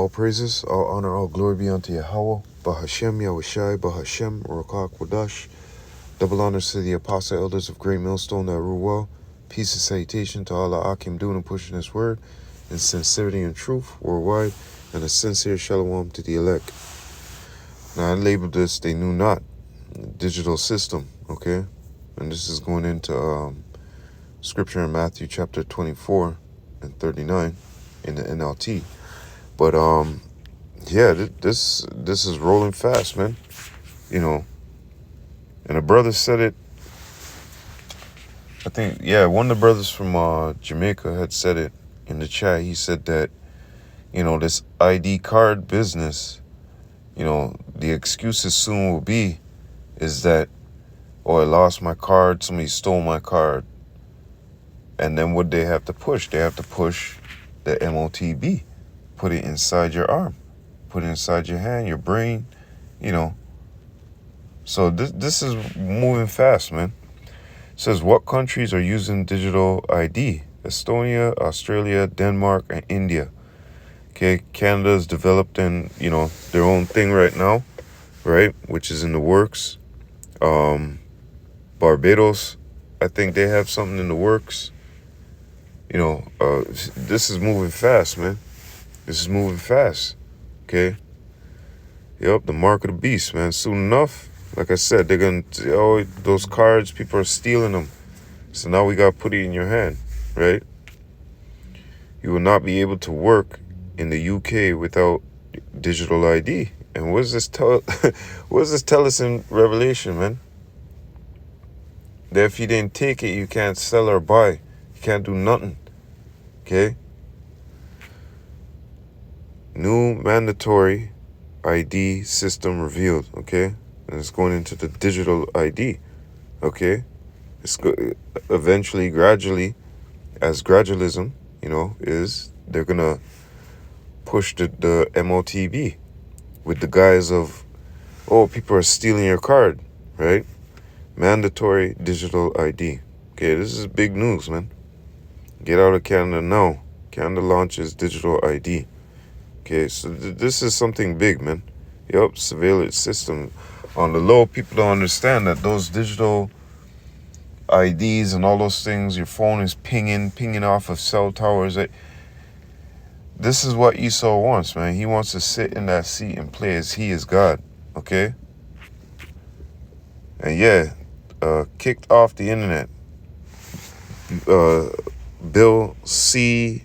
All praises, all honor, all glory be unto Yahweh, Bahashem, Yahushai, Bahashem, Rakak, Wadash. Double honors to the apostle elders of Great Millstone that rule well. Peace and salutation to all our Akim doing and pushing his word in sincerity and truth worldwide, and a sincere shalom to the elect. Now I labeled this, they knew not, digital system, okay? And this is going into scripture in Matthew chapter 24 and 39 in the NLT. But yeah, this is rolling fast, man. You know, and a brother said it. I think, yeah, one of the brothers from Jamaica had said it in the chat. He said that, you know, this ID card business, you know, the excuses soon will be is that, oh, I lost my card, somebody stole my card. And then what they have to push? They have to push the MOTB. Put it inside your arm. Put it inside your hand, your brain, you know. So this is moving fast, man. It says, what countries are using digital ID? Estonia, Australia, Denmark, and India. Okay, Canada's developing, you know, their own thing right now, right? Which is in the works. Barbados, I think they have something in the works. You know, this is moving fast, man. This is moving fast, okay? Yep, the mark of the beast, man. Soon enough, like I said, they're going to, oh, those cards, people are stealing them. So now we got to put it in your hand, right? You will not be able to work in the UK without digital ID. And what does this tell, what does this tell us in Revelation, man? That if you didn't take it, you can't sell or buy. You can't do nothing, okay? New mandatory ID system revealed, okay? And it's going into the digital ID, okay? It's eventually, gradually, as gradualism, you know, is they're going to push the MOTB with the guise of, oh, people are stealing your card, right? Mandatory digital ID. Okay, this is big news, man. Get out of Canada now. Canada launches digital ID. Okay, so this is something big, man. Yup, surveillance system. On the low, people don't understand that those digital IDs and all those things, your phone is pinging off of cell towers. This is what Esau wants, man. He wants to sit in that seat and play as he is God, okay? And yeah, kicked off the internet. Bill C8,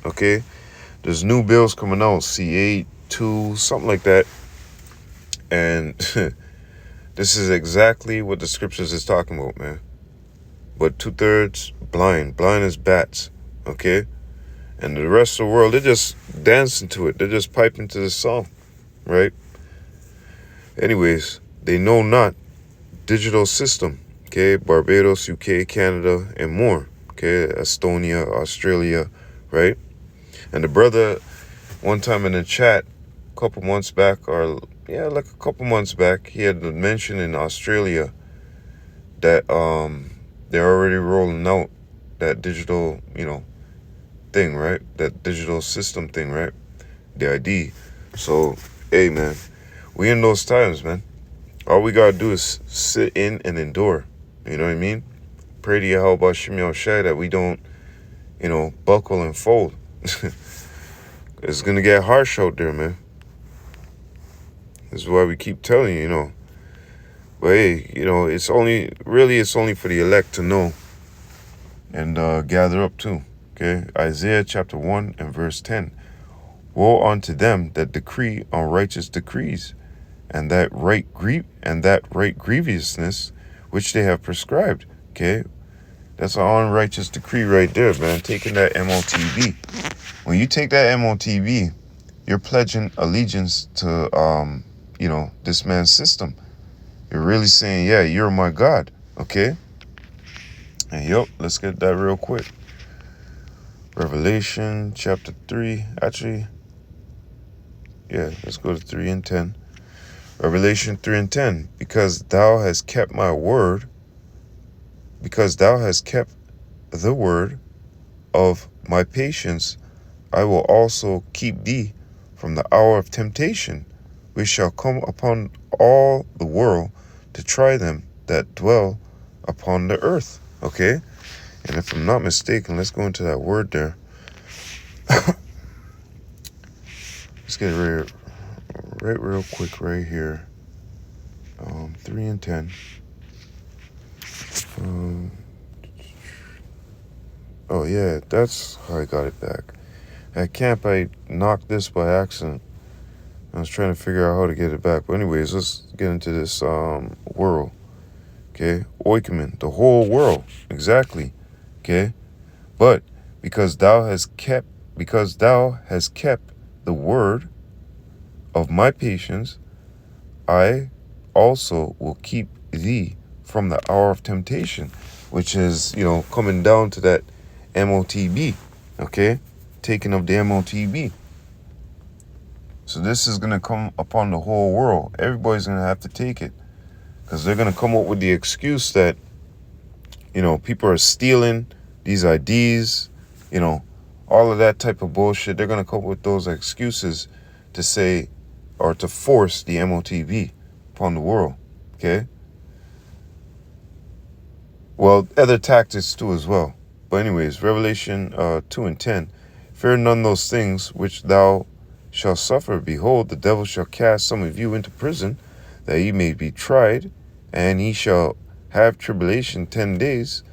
okay? There's new bills coming out, C8, 2, something like that. And this is exactly what the scriptures is talking about, man. But 2/3 blind as bats, okay? And the rest of the world, they're just dancing to it. They're just piping to the song, right? Anyways, they know not digital system, okay? Barbados, UK, Canada, and more, okay? Estonia, Australia, right? And the brother, one time in the chat, a couple months back, he had mentioned in Australia that they're already rolling out that digital, you know, thing, right? That digital system thing, right? The ID. So, hey, man, we in those times, man. All we gotta do is sit in and endure. You know what I mean? Pray to Yahweh Shemel Shai that we don't, you know, buckle and fold. It's gonna get harsh out there, man. This is why we keep telling you, you know. But hey, you know, it's only for the elect to know and gather up too. Okay, Isaiah chapter 1 and verse 10. Woe unto them that decree unrighteous decrees, and that right grievousness which they have prescribed. Okay, that's an unrighteous decree right there, man. Taking that MOTB. When you take that MOTB, you're pledging allegiance to, you know, this man's system. You're really saying, yeah, you're my God, okay? And yup, let's get that real quick. Revelation chapter 3, actually, yeah, let's go to 3 and 10. Revelation 3 and 10, because thou hast kept my word, because thou hast kept the word of my patience, I will also keep thee from the hour of temptation, which shall come upon all the world to try them that dwell upon the earth. Okay? And if I'm not mistaken, let's go into that word there. Let's get it right real quick right here. 3 and 10. Oh yeah, that's how I got it back. At camp, I knocked this by accident. I was trying to figure out how to get it back. But anyways, let's get into this world. Okay, oikomen, the whole world, exactly. Okay, but because thou hast kept the word of my patience, I also will keep thee from the hour of temptation, which is, coming down to that MOTB, okay? Taking of the MOTB. So this is going to come upon the whole world. Everybody's going to have to take it because they're going to come up with the excuse that, people are stealing these IDs, all of that type of bullshit. They're going to come up with those excuses to say or to force the MOTB upon the world, okay? Well, other tactics too as well. But anyways, Revelation 2 and 10. Fear none those things which thou shalt suffer. Behold, the devil shall cast some of you into prison, that ye may be tried, and ye shall have tribulation 10 days.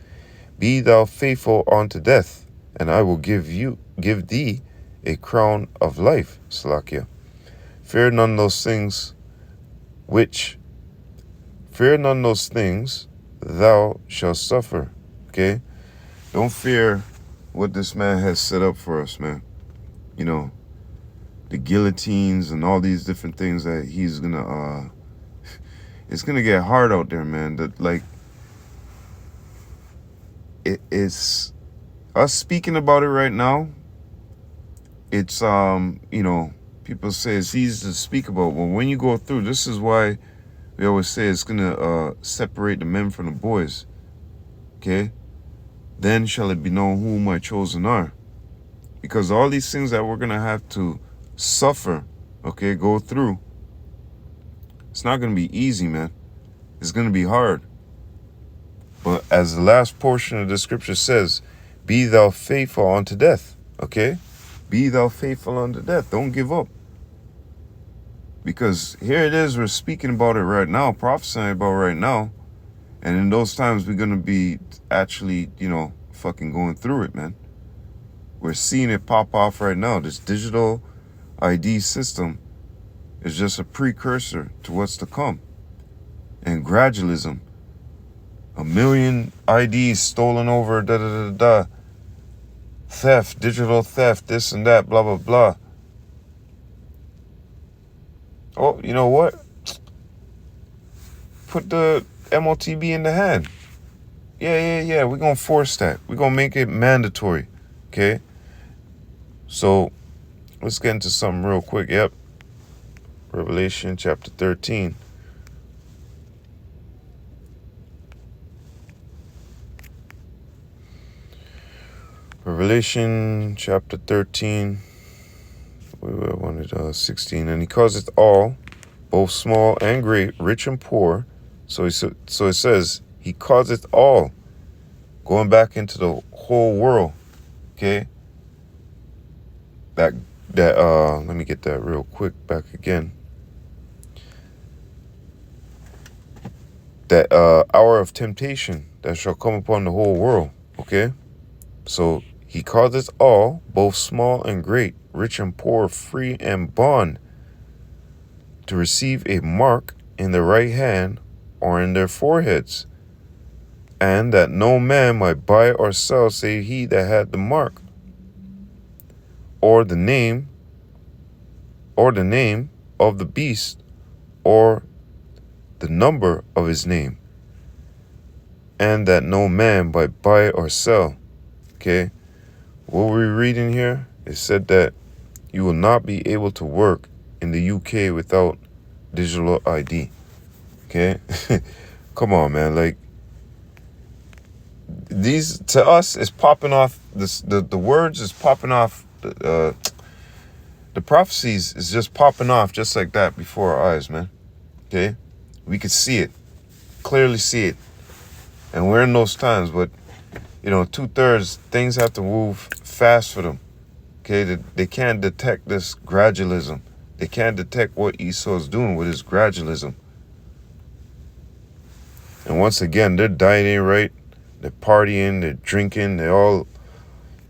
Be thou faithful unto death, and I will give thee a crown of life. Salakia. Fear none those things thou shalt suffer. Okay? Don't fear what this man has set up for us, man. The guillotines and all these different things that he's gonna it's gonna get hard out there, man. It's us speaking about it right now. It's people say it's easy to speak about, but when you go through, this is why we always say it's gonna separate the men from the boys. Okay? Then shall it be known who my chosen are. Because all these things that we're gonna have to suffer, okay, go through, it's not gonna be easy, man. It's gonna be hard. But as the last portion of the scripture says, be thou faithful unto death. Okay? Be thou faithful unto death. Don't give up. Because here it is, we're speaking about it right now, prophesying about it right now. And in those times, we're going to be actually, fucking going through it, man. We're seeing it pop off right now. This digital ID system is just a precursor to what's to come. And gradualism. 1 million IDs stolen over, theft, digital theft, this and that, blah, blah, blah. Oh, you know what? Put the MOTB in the hand. Yeah. We're going to force that. We're going to make it mandatory. Okay? So, let's get into something real quick. Yep. Revelation chapter 13. Revelation chapter 13. I wanted 16. And he causeth all, both small and great, rich and poor. So it says, he causeth all, going back into the whole world. Okay? That let me get that real quick back again. That hour of temptation that shall come upon the whole world. Okay? So he causeth all, both small and great, rich and poor, free and bond, to receive a mark in their right hand or in their foreheads, and that no man might buy or sell save he that had the mark, or the name of the beast, or the number of his name, and that no man might buy or sell. Okay? What we're reading here, it said that you will not be able to work in the UK without digital ID. Okay? Come on, man. Like, these, to us, is popping off, the words is popping off the prophecies is just popping off just like that before our eyes, man. Okay? We could see it, clearly see it. And we're in those times, but, 2/3, things have to move fast for them. Okay? They can't detect this gradualism. They can't detect what Esau's doing with his gradualism. And once again, they're dieting, right? They're partying, they're drinking, they're all,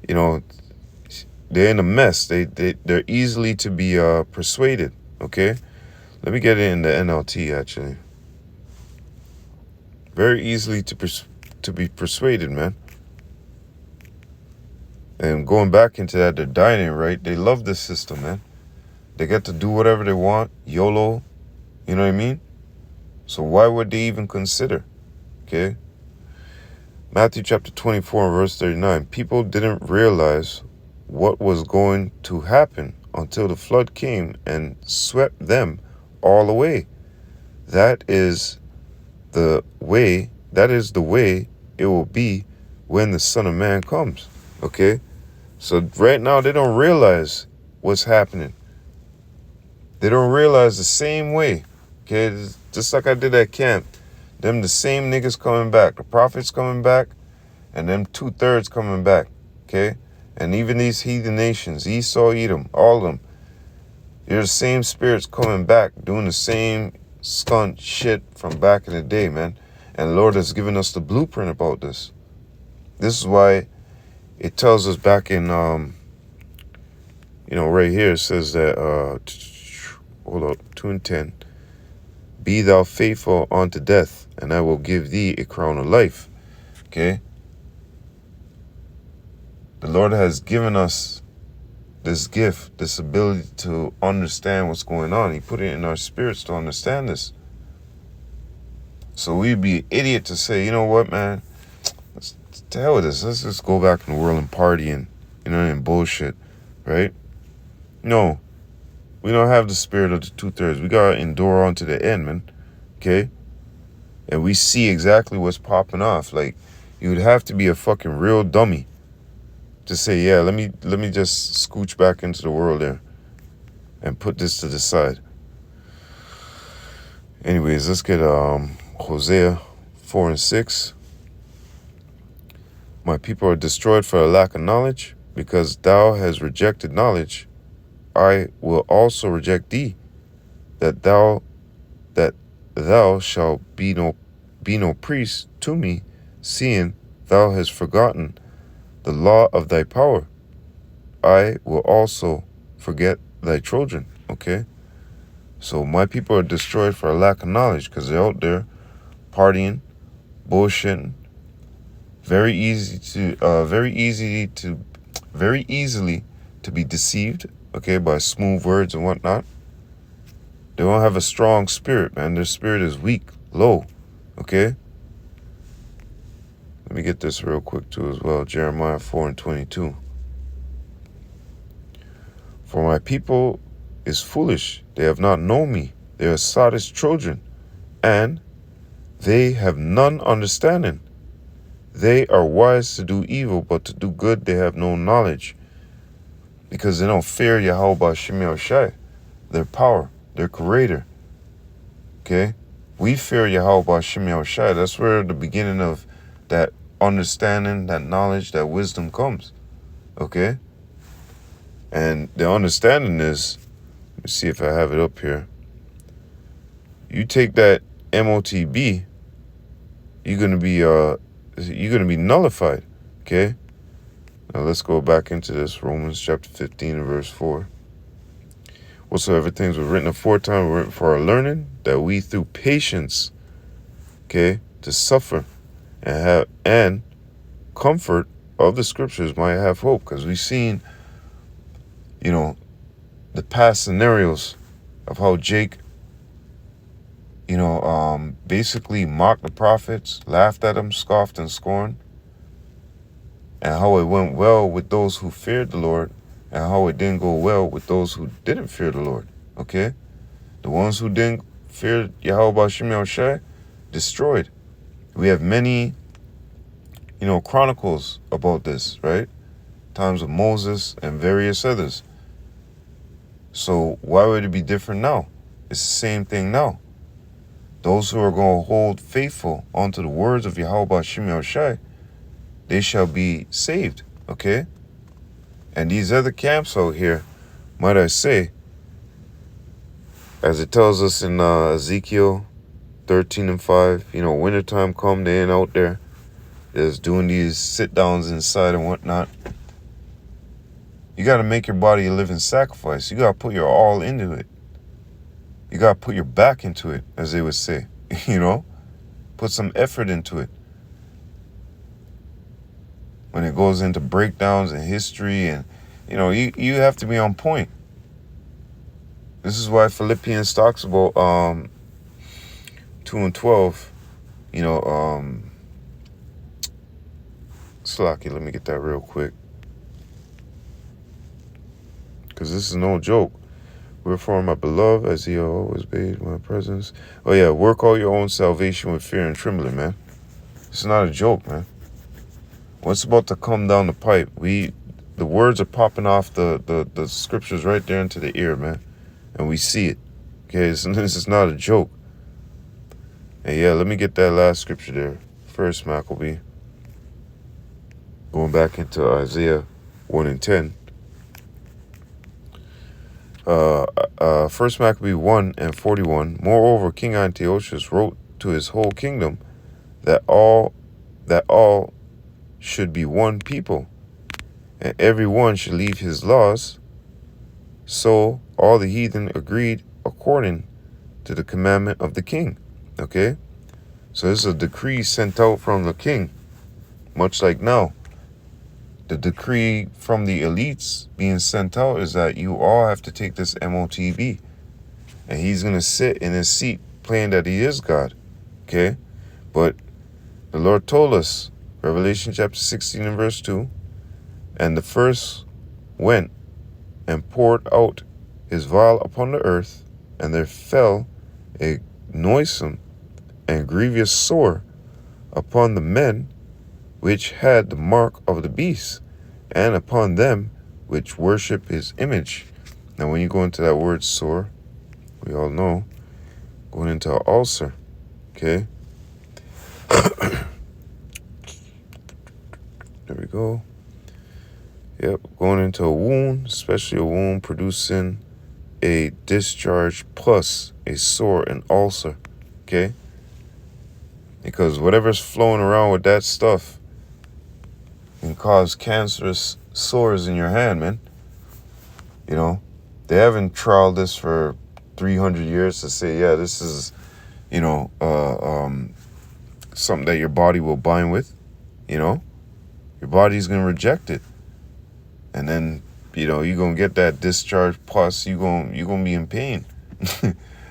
they're in a mess. They're easily to be persuaded, okay? Let me get it in the NLT, actually. Very easily to be persuaded, man. And going back into that, they're dieting, right? They love this system, man. They get to do whatever they want, YOLO, you know what I mean? So why would they even consider, okay? Matthew chapter 24 and verse 39. People didn't realize what was going to happen until the flood came and swept them all away. That is the way it will be when the Son of Man comes, okay? So right now they don't realize what's happening. They don't realize the same way, okay? Just like I did at camp. Them the same niggas coming back. The prophets coming back, and them 2/3 coming back, okay? And even these heathen nations, Esau, Edom, all of them, they're the same spirits coming back, doing the same skunt shit from back in the day, man. And the Lord has given us the blueprint about this. This is why it tells us back in, right here, it says that, hold up, 2:10. Be thou faithful unto death, and I will give thee a crown of life. Okay? The Lord has given us this gift, this ability to understand what's going on. He put it in our spirits to understand this. So we'd be an idiot to say, you know what, man? To hell with this. Let's just go back in the world and party and bullshit, right? No. We don't have the spirit of the 2/3. We gotta endure on to the end, man. Okay? And we see exactly what's popping off. Like, you would have to be a fucking real dummy to say, yeah, let me just scooch back into the world there and put this to the side. Anyways, let's get Hosea 4 and 6. My people are destroyed for a lack of knowledge, because thou hast rejected knowledge. I will also reject thee, that thou shalt be no priest to me, seeing thou hast forgotten the law of thy power. I will also forget thy children. Okay? So my people are destroyed for a lack of knowledge, because they're out there partying, bullshitting, very easily to be deceived, okay, by smooth words and whatnot. They don't have a strong spirit, man. Their spirit is weak, low, okay? Let me get this real quick too as well. Jeremiah 4 and 22. For my people is foolish. They have not known me. They are sottish children, and they have none understanding. They are wise to do evil, but to do good they have no knowledge. Because they don't fear Yahweh Shemel Shai, their power, their creator. Okay? We fear Yahweh Shemel Shai. That's where the beginning of that understanding, that knowledge, that wisdom comes. Okay? And the understanding is, let me see if I have it up here. You take that MOTB, you're gonna be nullified. Okay? Now let's go back into this. Romans chapter 15 and verse 4. Whatsoever things were written aforetime were written for our learning, that we through patience, okay, to suffer and comfort of the scriptures might have hope. Because we've seen, the past scenarios of how Jake, basically mocked the prophets, laughed at them, scoffed and scorned, and how it went well with those who feared the Lord, and how it didn't go well with those who didn't fear the Lord, okay? The ones who didn't fear Yahweh Shemel Shai, destroyed. We have many, chronicles about this, right? times of Moses and various others. So why would it be different now? It's the same thing now. Those who are going to hold faithful unto the words of Yahweh Bashim Yahushai, they shall be saved, okay? And these other camps out here, might I say, as it tells us in Ezekiel 13:5, wintertime come, they ain't out there just doing these sit-downs inside and whatnot. You got to make your body a living sacrifice. You got to put your all into it. You got to put your back into it, as they would say, Put some effort into it. When it goes into breakdowns and history and, you have to be on point. This is why Philippians talks about 2:12, Slocky, let me get that real quick. Because this is no joke. Wherefore, my beloved, as he always bade my presence. Oh yeah, work all your own salvation with fear and trembling, man. It's not a joke, man. What's about to come down the pipe? The words are popping off the scriptures right there into the ear, man. And we see it. Okay, so this is not a joke. And yeah, let me get that last scripture there. First Maccabee. Going back into Isaiah 1:10. First Maccabee 1:41. Moreover, King Antiochus wrote to his whole kingdom that all should be one people, and every one should leave his laws. So all the heathen agreed according to the commandment of the king. Okay? So this is a decree sent out from the king. Much like now. The decree from the elites being sent out is that you all have to take this MOTB. And he's going to sit in his seat playing that he is God. Okay? But the Lord told us, Revelation chapter 16 and verse 2, and the first went and poured out his vial upon the earth, and there fell a noisome and grievous sore upon the men which had the mark of the beast, and upon them which worship his image. Now when you go into that word sore, we all know, going into an ulcer, okay? There we go. Yep, going into a wound, especially a wound producing a discharge plus a sore and ulcer, okay? Because whatever's flowing around with that stuff can cause cancerous sores in your hand, man. They haven't trialed this for 300 years to say, yeah, this is, something that your body will bind with, Your body's going to reject it. And then, you're going to get that discharge plus you're going to be in pain.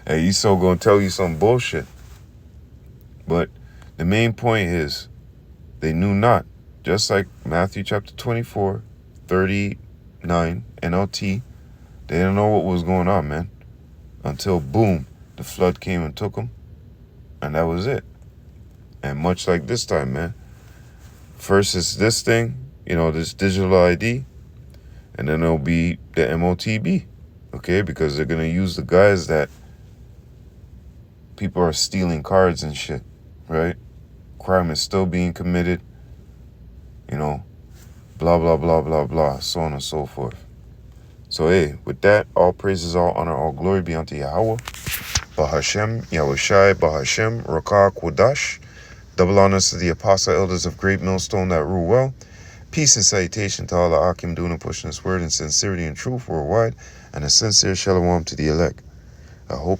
And he's so going to tell you some bullshit. But the main point is they knew not. Just like Matthew chapter 24, 39, NLT, they didn't know what was going on, man. Until, boom, the flood came and took them. And that was it. And much like this time, man. First is this thing, this digital ID. And then it'll be the MOTB. Okay? Because they're going to use the guys that people are stealing cards and shit. Right? Crime is still being committed. Blah, blah, blah, blah, blah, so on and so forth. So, hey, with that, all praises, all honor, all glory be unto Yahweh. Bahashem, Yahushai, Bahashem, Rakah, Quadash. Double honors to the apostle elders of Great Millstone that rule well. Peace and salutation to all the Akim doing and pushing this word in sincerity and truth worldwide. And a sincere shalom to the elect. I hope